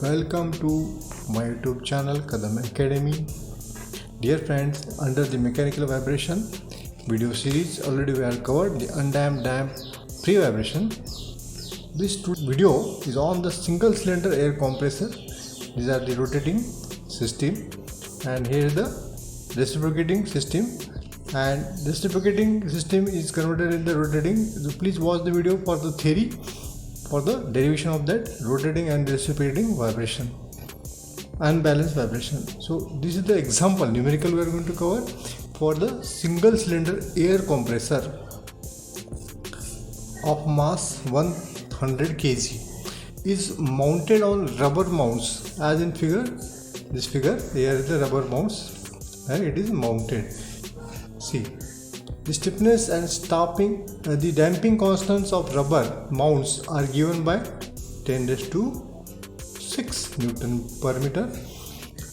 Welcome to my YouTube channel Kadam Academy. Dear friends, under the mechanical vibration video series already we have covered the undamped, damped, free vibration. This video is on the single cylinder air compressor. These are the rotating system, and here is the reciprocating system, and reciprocating system is converted in the rotating. So please watch the video for the theory, for the derivation of that rotating and reciprocating vibration, unbalanced vibration. So this is the example numerical we are going to cover for the single cylinder air compressor of mass 100 kg is mounted on rubber mounts, as in figure. This figure, here is the rubber mounts and it is mounted. See, the stiffness and stopping, the damping constants of rubber mounts are given by 10⁶ Newton per meter,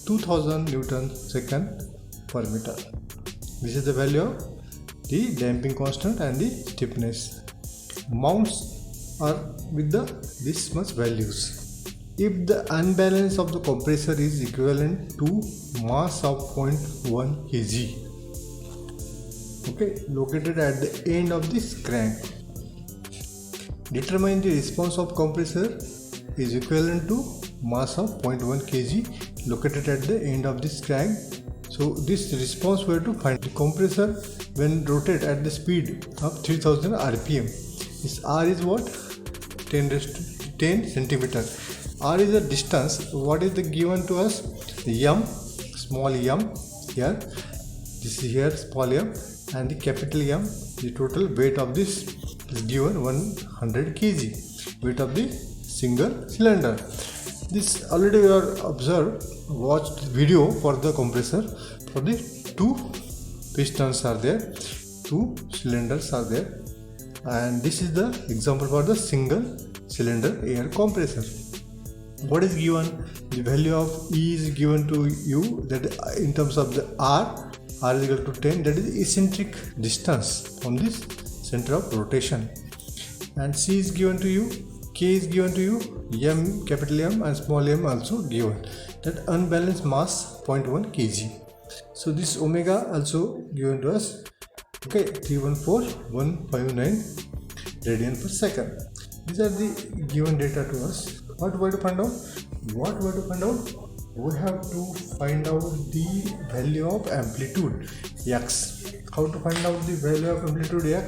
2000 Newton second per meter. This is the value of the damping constant and the stiffness. Mounts are with this much values. If the unbalance of the compressor is equivalent to mass of 0.1 kg, located at the end of this crank, determine the response of compressor is equivalent to mass of 0.1 kg located at the end of this crank. So this response we have to find. The compressor when rotate at the speed of 3000 rpm, this r is what? 10 centimeter. R is the distance. What is the given to us? The m, small m here, this is here small m, and the capital M. The total weight of this is given 100 kg, weight of the single cylinder. This already we are watched video for the compressor. For the two pistons are there, two cylinders are there, and this is the example for the single cylinder air compressor. What is given? The value of E is given to you, that in terms of the R is equal to 10, that is eccentric distance from this center of rotation, and C is given to you, K is given to you, M, capital M and small m also given, that unbalanced mass 0.1 kg. So this omega also given to us, 314159 radian per second. These are the given data to us. What we have to find out? We have to find out the value of amplitude x. How to find out the value of amplitude x?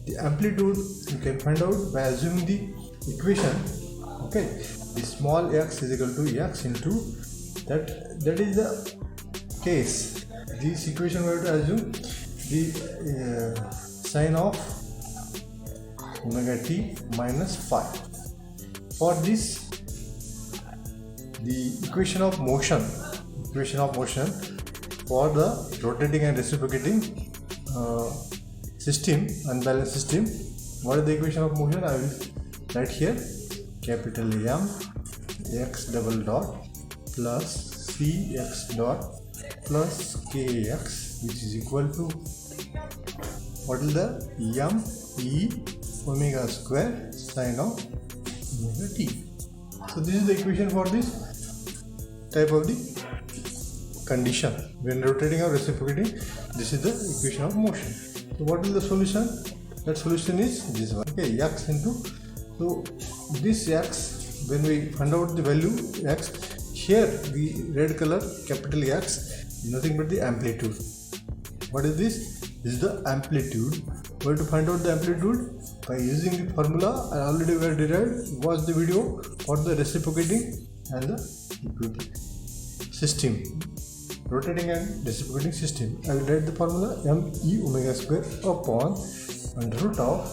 The amplitude you can find out by assuming the equation. The small x is equal to x into that is the case. This equation we have to assume the sine of omega t minus phi. For this, the equation of motion for the rotating and reciprocating system, unbalanced system. What is the equation of motion? I will write here, capital M x double dot plus c x dot plus kx, which is equal to, what is the m e omega square sine of omega t. So this is the equation for this type of the condition when rotating or reciprocating. This is the equation of motion. So what is the solution? That solution is this one. X into, so this x, when we find out the value x, here the red color capital X is nothing but the amplitude. What is this? This is the amplitude. We have to find out the amplitude by using the formula. I already were derived. Watch the video for the reciprocating and the equilibrium system, rotating and reciprocating system. I will write the formula m e omega square upon under root of,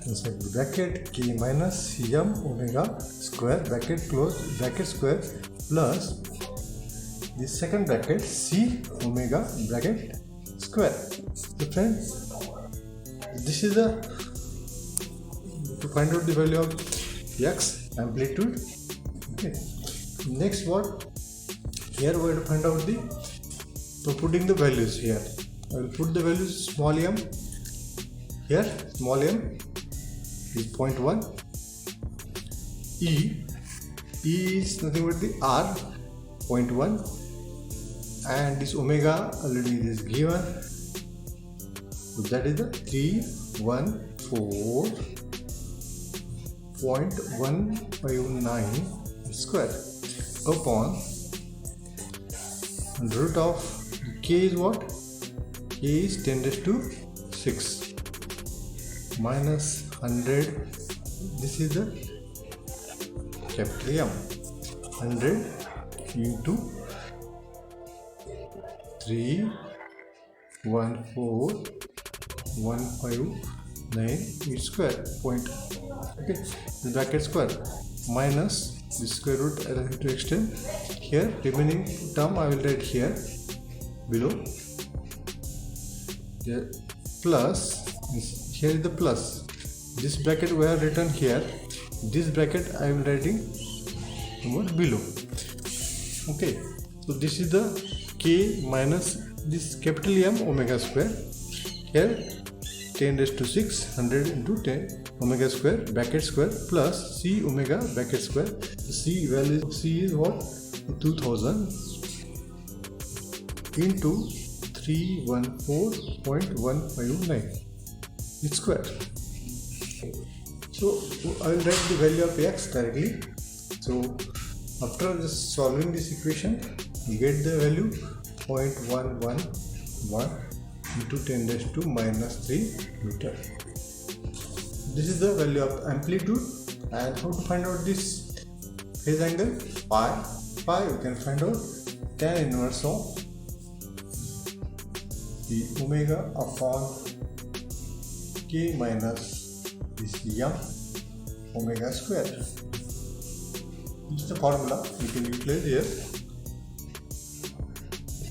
inside the bracket, k minus m omega square bracket close bracket square plus the second bracket c omega bracket square. So friends, this is the to find out the value of x, amplitude. Next, what? Here we have to find out the, so putting the values here. I will put the values small m here. Small m is 0.1, E E is nothing but the R 0.1, and this omega already is given, so that is the 314.159 square upon root of K is what? K is 10 raised to 6 minus 100. This is the capital M. 100 into 314.159 square point. Okay, the bracket square minus the square root. I have to extend here. Remaining term I will write here below. Here plus, here is the plus. This bracket we have written here. This bracket I am writing below. Okay, so this is the K minus this capital M omega square. Here 10 raised to 6, 100 into 10 omega square bracket square plus C omega bracket square. The C value of C is what? 2000 into 314.159 square. So I will write the value of X directly. So after just solving this equation, you get the value 0.111 into 10 raised to minus 3 meter. This is the value of amplitude. And how to find out this phase angle? Pi. You can find out tan inverse of the omega upon K minus this M omega square. This is the formula you can utilize here.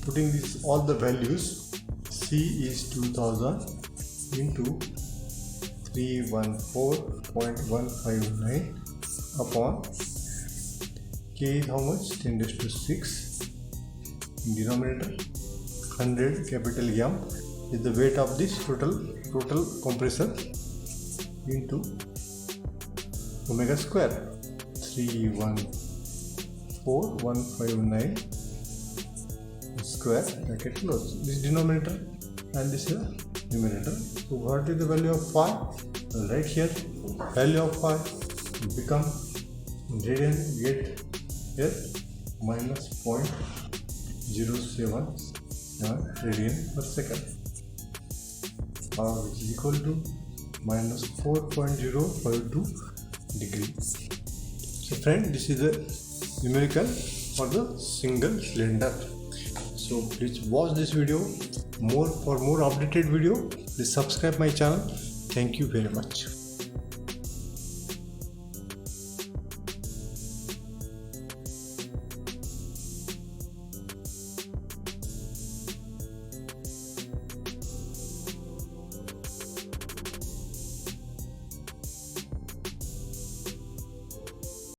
Putting this all the values, C is 2000 into 314.159 upon K is how much? 10 raised to 6 in denominator. 100 capital M is the weight of this total compressor into omega square 314.159 square bracket close. This denominator and this is numerator. So what is the value of phi? Right here, value of phi become radian, get here minus 0.077 radian per second, which is equal to minus 4.052 degrees. So friend, this is the numerical for the single cylinder. So please watch this video. For more updated video, please subscribe my channel. Thank you very much.